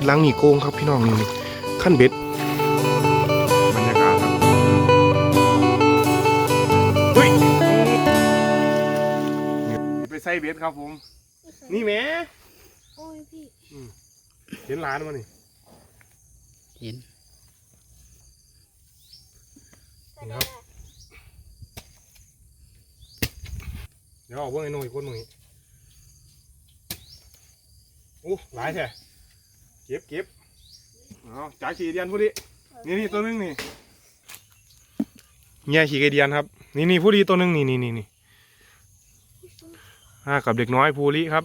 ลังหนีโกงครับพี่น้องนี่ขั้นเบ็ดบรรยากาศครับเฮ้ยไปใส่เบ็ดครับผมนี่แม่โอ้ยพี่เห็นหลานมานี่เห็นนี่ครับเดี๋ยวออกเบื้องไอ้โน่อีกคนมึงนี่โอ้หลายแท้เก็บเอาจ่ายขี่เดียนพูดดินี่ตัวนึงนี่เงี้ยขี่เดียนครับนี่พูดดิตัวนึงนี่กับเด็กน้อยภูริครับ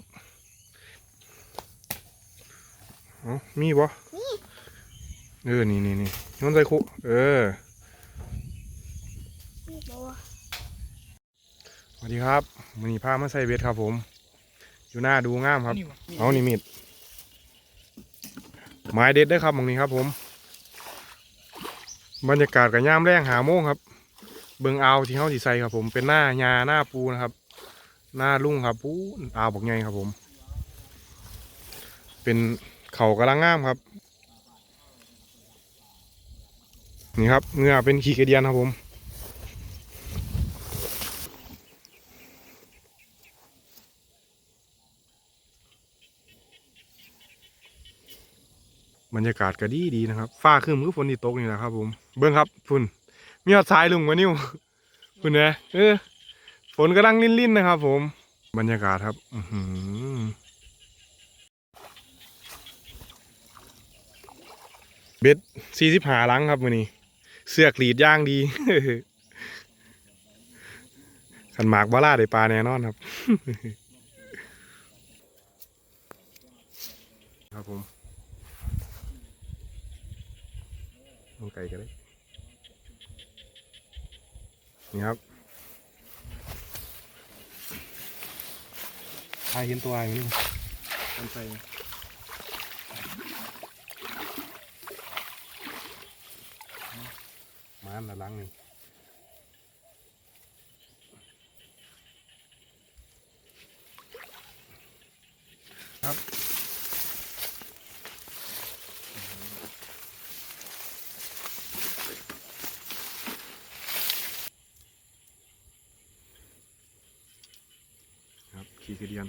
มีบ่นี่ย้อนใจคุสวัสดีครับวันนี้พามาใส่เบ็ดครับผมอยู่หน้าดูงามครับเอานี่มิดไม้เด็ดได้ครับตรงนี้ครับผมบรรยากาศกับย่ามแรงหาโมงครับเบิ่งเอาที่เขาสีใส่ครับผมเป็นหน้ายาหน้าปูนะครับหน้าลุ่งครับปูเอาบอกไงครับผมเป็นเขากระลังงามครับนี่ครับเงือเป็นขี้กระเดียนครับผมบรรยากาศก็ดีนะครับฟ้าขึ้นมือฝนที่ตกนี่แหละครับผมเบิ้งครับฝุ่นมียอดทรายลุงมานิ้วฝุ่นเนี่ยฝนกำลังลิ่นๆนะครับผมบรรยากาศครับเบ็ด45 ลังครับวันนี้เสื้อกรีดย่างดีขันหมากบาล่าได้ปลาแน่นอนครับครับผมลงไก่กันเลยนี่ครับใครเห็นตัวอะไรนี่มันใส่ม้านละลังหนึ่งครับขี่กระเดียน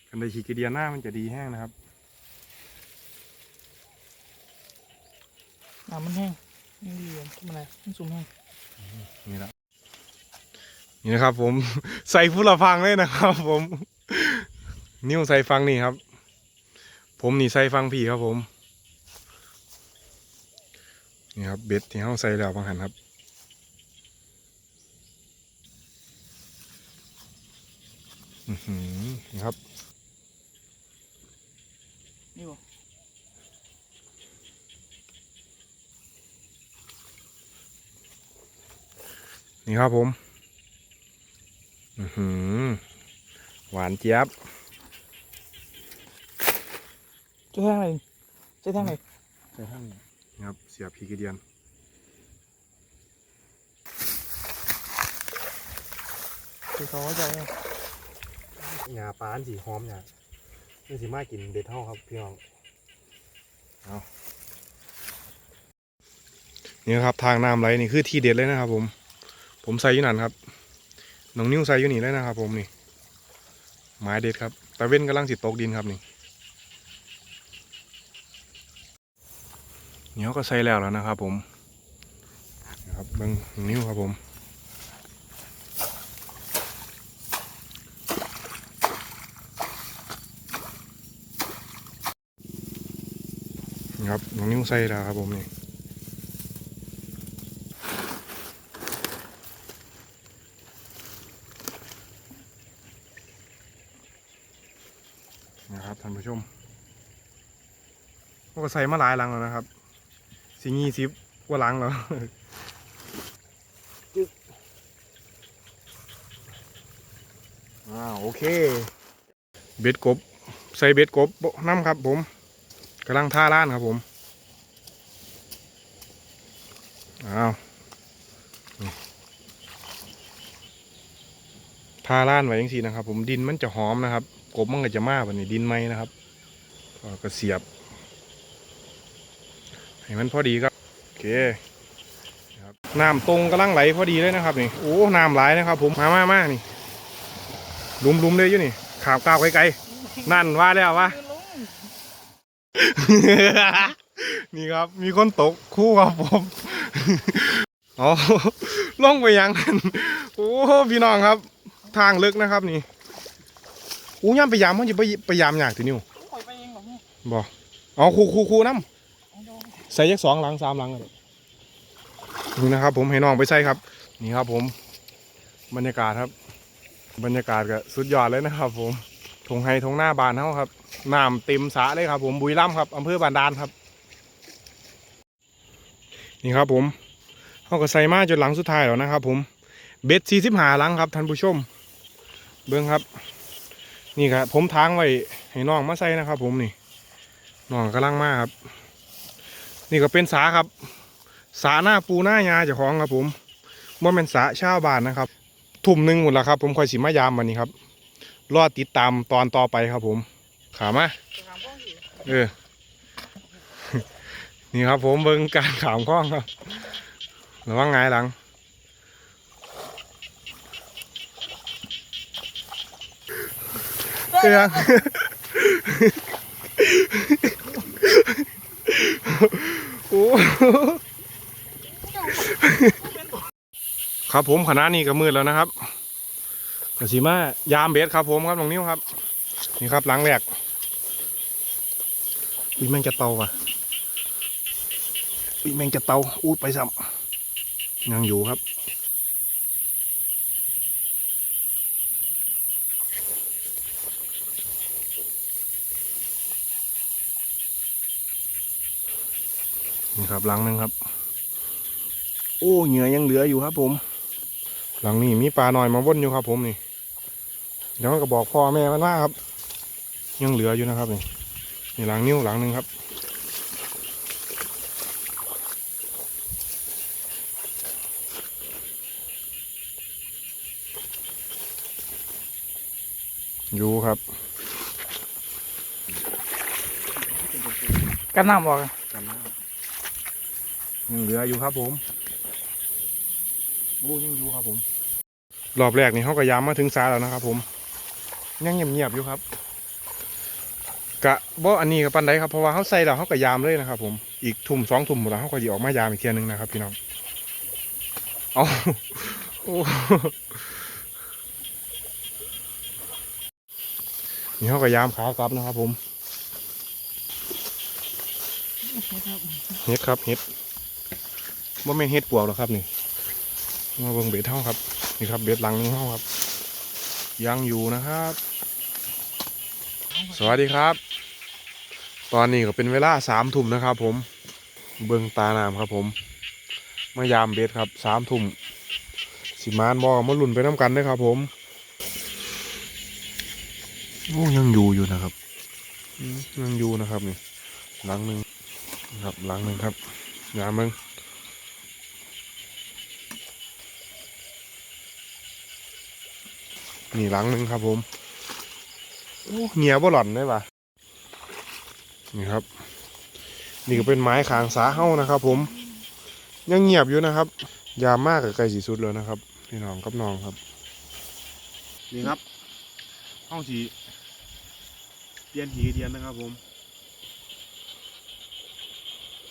กันได้ขี่กระเดียนหน้ามันจะดีแห้งนะครับน้ำมันแห้งไม่ดีทำอะไรมันสูงแห้งนี่ละนี่นะครับผมใส่ฟุตละฟังเลยนะครับผมนิ้วใส่ฟังนี่ครับผมนี่ใส่ฟังพี่ครับผมนี่ครับเบ็ดที่เขาใส่แล้วบางหันครับนี่ครับนี่บ่นี่ครับผมหวานเจี๊ยบเจ้าแท่งอะไรเจ้าแท่งอะไรนี่ครับเสียบพีกระเดียนคือเขาใจหยาปานสีหอมหยานี่สีมากินเด็ดเท่าครับพี่น้องเอานี่ครับทางน้ำไหลนี่คือที่เด็ดเลยนะครับผมใส่อยู่นั่นครับน้องนิ้วใส่อยู่นี่เลยนะครับผมนี่ไม้เด็ดครับตะเว้นกำลังสิตกดินครับนี่เหนียวก็ใส่แล้วนะครับผมนะครับเบิ้งนิ้วครับผมครับน้องนิ้วใส่แล้วครับผมนี่นะครับท่านผู้ชมก็ใส่มาหลายลังแล้วนะครับ20 กว่าลังแล้วโอเคเบ็ดกบใส่เบ็ดกบน้ำครับผมกำลังท่าล้านครับผมท่าล้านไว้ยังสีนะครับผมดินมันจะหอมนะครับกบมันก็จะมากกว่านี้ดินไหมนะครับก็เสียบ ให้มันพอดีครับโอเคครับน้ำตรงกำลังไหลพอดีเลยนะครับนี่โอ้น้ำไหลนะครับผมมานี่ลุมเลยอยู่นี่ขาวก้าวไกลๆนั่นว่าแล้ววะ นี่ครับมีคนตกคู่ครับผม อ๋อลงไปยัง โอ้พี่น้องครับทางลึกนะครับนี่อู้ย่ำไปยามเขาจะไปยามอยากทีนิ้ว ปล่อยไปเองหรอ บอกเอาคูน้ำใส่ยัก2 หลัง 3 หลังเลยนี่นะครับผมให้น้องไปใส่ครับนี่ครับผมบรรยากาศครับบรรยากาศก็สุดยอดเลยนะครับผมทงไฮทงหน้าบานเท่าครับน้ำเต็มสระเลยครับผมบุรีรัมย์ครับอำเภอบานดาลครับนี่ครับผมเขาก็ใส่มาจนหลังสุดท้ายแล้วนะครับผมเบ็ด45 หลังครับท่านผู้ชมเบิ้งครับนี่ครับผมทางไว้ให้น้องมาใส่นะครับผมนี่น้องกำลังมาครับนี่ก็เป็นสาครับสาหน้าปูหน้ายาเจ้าของครับผมว่าเป็นสาชาวบ้านนะครับทุ่มหนึ่งหมดแล้วครับผมคอยสิมายามวันนี้ครับรอติดตามตอนต่อไปครับผมขามานี่ครับผมเบิ่งการขามข้องครับระวังไงหลังเตือนโอ้ครับผมขณะนี้ก็มืดแล้วนะครับกสิมายามเบสครับผมครับน้องนิ้วครับนี่ครับหลังแรกอุ้ยแมงจะเตาว่ะอุ้ยแมงจะเตาอู้ไปซ้ำยังอยู่ครับนี่ครับหลังหนึ่งครับโอ้เหงื่อยังเหลืออยู่ครับผมหลังนี้มีปลาหน่อยมาว่นอยู่ครับผมนี่เดี๋ยวก็บอกพ่อแม่มันว่าครับยังเหลืออยู่นะครับนี่หลังนิ้วหลังหนึ่งครับอยู่ครับ กันน้ำบอก ยังเหลืออยู่ครับผมโอ้ยังอยู่ครับผมรอบแรกนี่เขาก็ย้ำมาถึงซาแล้วนะครับผมยังเงียบๆอยู่ครับกะบ่อันนี้กับปันไดครับเพราะว่าเขาใส่แล้วเขาก็ยามเลยนะครับผมอีกทุ่ม2 ทุ่มหมดแล้วเขาก็จะออกมายามอีกเทียนึงนะครับพี่น้องเอาโอ้นี่เขาก็ยามขากลับนะครับผมเฮ็ดครับเฮ็ดว่าไม่นเฮ็ดปวกหรอกครับนี่มาเบิ่งเบ็ดเท่าครับนี่ครับเบ็ดหลังนึงเท่าครับยังอยู่นะครับสวัสดีครับตอนนี้ก็เป็นเวลา3 ทุ่มนะครับผมเบิ่งตาน้ำครับผมมายามเบ็ดครับ3 ทุ่มสิมานบอกมาลุ่นไปน้ำกันด้วยครับผมโอ้ยังอยู่นะครับยังอยู่นะครับนี่หลังหนึ่งครับหลังหนึ่งครับยามมึงนี่หลังหนึ่งครับผมโอ้เงียบ่หล่อนได้ปะนี่ครับนี่ก็เป็นไม้ขางสาเฮ้านะครับผมยังเงียบอยู่นะครับยามมากกับไก่สีสุดเลยนะครับพี่น้องกับน้องครับนี่ครับห้องสีเตียนหีเตียนนะครับผม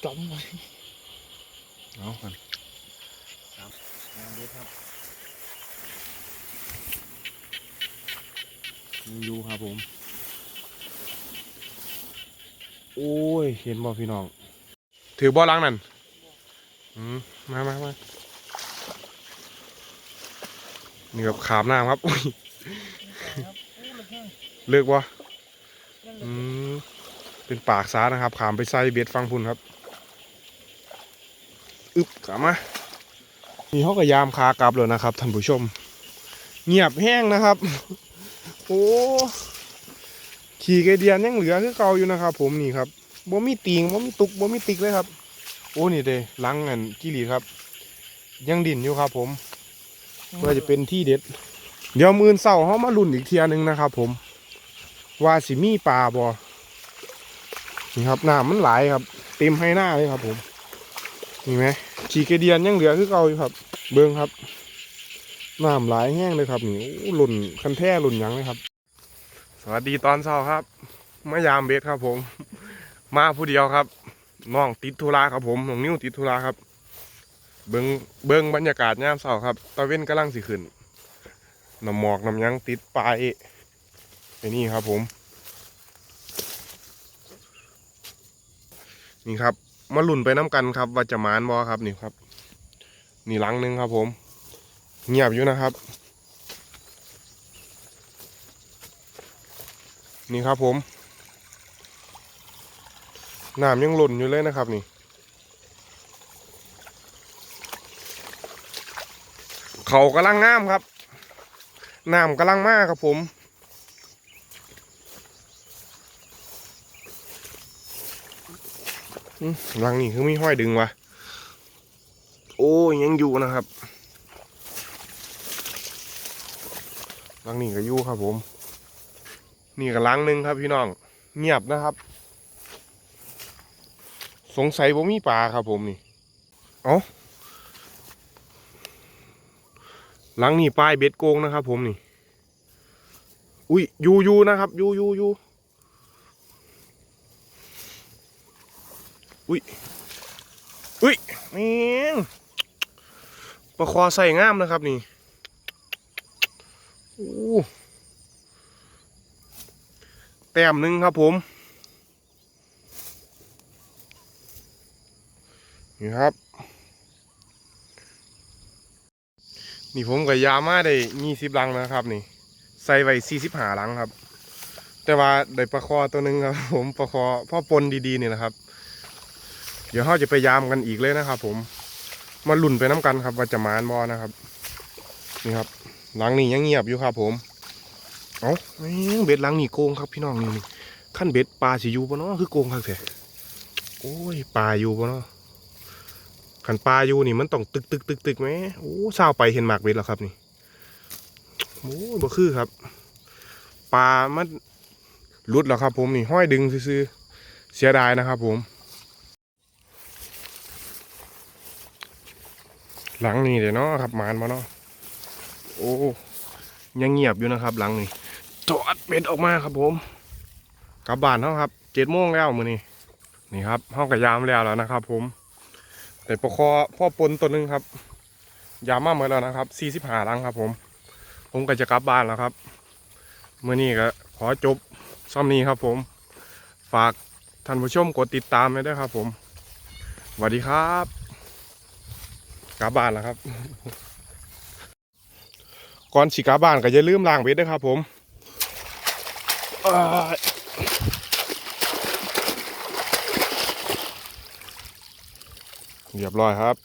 จอมไว้ เอากันงานเด็ดครับยังอยู่ครับผมโอ้ยเห็นบ่พี่น้องถือบ่อล้างนั่นมานี่กับขามน้ำครับอุ้ยเลือกบ่เป็นปากซานะครับขามไปใส่เบ็ดฟังพุ่นครับอึบขามมานี่เขาก็ยามคากลับเลยนะครับท่านผู้ชมเงียบแห้งนะครับโอ้ขี่ไกเดียนยังเหลือคือเก่าอยู่นะครับผมนี่ครับบ่มีติงบ่มีตุกบ่มีติกเลยครับโอ้นี่เด้หลังอันกิริครับยังดิ่นอยู่ครับผมเพื่อจะเป็นที่เด็ดเดี๋ยวมื้อเช้าเขามาลุ้นอีกเทียนึงนะครับผมว่าสิมีปลาบ่นี่ครับน้ำมันไหลครับเต็มให้หน้าเลยครับผม นี่ไหมขี่กระเดียนยังเหลือคือเก่าอยู่ครับเบิ้งครับน้ำหลายแห้งเลยครับนี่โอ้หล่นคันแท้หล่นหยังเลยครับสวัสดีตอนเช้าครับมายามเบสครับผมมาผู้เดียวครับน้องติดธุระครับผมน้องนิ้วติดธุระครับเบิ้งบรรยากาศยามเช้าครับตะเว้นกำลังสิขึ้นน้ำหมอกน้ำหยังติดปลายไอ้นี่ครับผมนี่ครับมาลุ่นไปน้ำกันครับว่าจะหมานบอครับนี่ครับนี่หลังหนึงครับผมเงียบอยู่นะครับนี่ครับผมน้ำยังหล่นอยู่เลยนะครับนี่เขากำลังงามครับน้ำกำลังมากครับผมหลังนี่คือมีห้อยดึงวะโอ้ยังอยู่นะครับหลังนี่ก็อยู่ครับผมนี่ก็หลังหนึงครับพี่น้องเงียบนะครับสงสัยว่ามีปลาครับผมนี่เอ้าหลังนี่ปลายเบ็ดโกงนะครับผมนี่อุ้ยอยู่นะครับอยู่อุ้ยแม่งปลาคอใส่งามนะครับนี่โอ้แต้มหนึ่งครับผมนี่ครับนี่ผมกับยามาได้20 ลังนะครับนี่ใส่ไว้45 ลังครับแต่ว่าได้ปลาคอตัวหนึ่งครับผมปลาคอพ่อปนดีๆนี่นะครับเดี๋ยวเราจะไปยามกันอีกเลยนะครับผมมาลุ่นไปน้ำกันครับว่าจะมานบอนะครับนี่ครับหลังนี้ยังเงียบอยู่ครับผมเอ้าเบ็ดหลังนี่โกงครับพี่น้องนี่ขั้นเบ็ดปลาสิอยู่ปะเนาะคือโกงครับแท้โอ้ยปลาอยู่ปะเนาะขันปลาอยู่นี่มันต้องตึกไหมโอ้เศร้าไปเห็นหมากเบ็ดแล้วครับนี่โอ้บ่คือครับปลามันหลุดแล้วครับผมนี่ห้อยดึงซื้อเสียดายนะครับผมหลังนี่เดี๋ยวเนาะครับมานมาเนาะโอ้ยังเงียบอยู่นะครับหลังนี่ถอดเบ็ดออกมาครับผมกลับบ้านเขาครับ7 โมงแล้วมื้อนี้นี่ครับห้องกระยามแล้วนะครับผมแต่ปลาคอพ่อปนตัวนึงครับยามมาเมื่อแล้วนะครับ45 ลังครับผมก็จะกลับบ้านแล้วครับมื้อนี้ก็ขอจบซ่อมนี้ครับผมฝากท่านผู้ชมกดติดตามไว้ด้วยครับผมสวัสดีครับกลับบ้านแล้วครับก่อนสิกลับบ้านก็อย่าลืมล้างเบ็ดด้วยครับผมเรียบร้อยครับ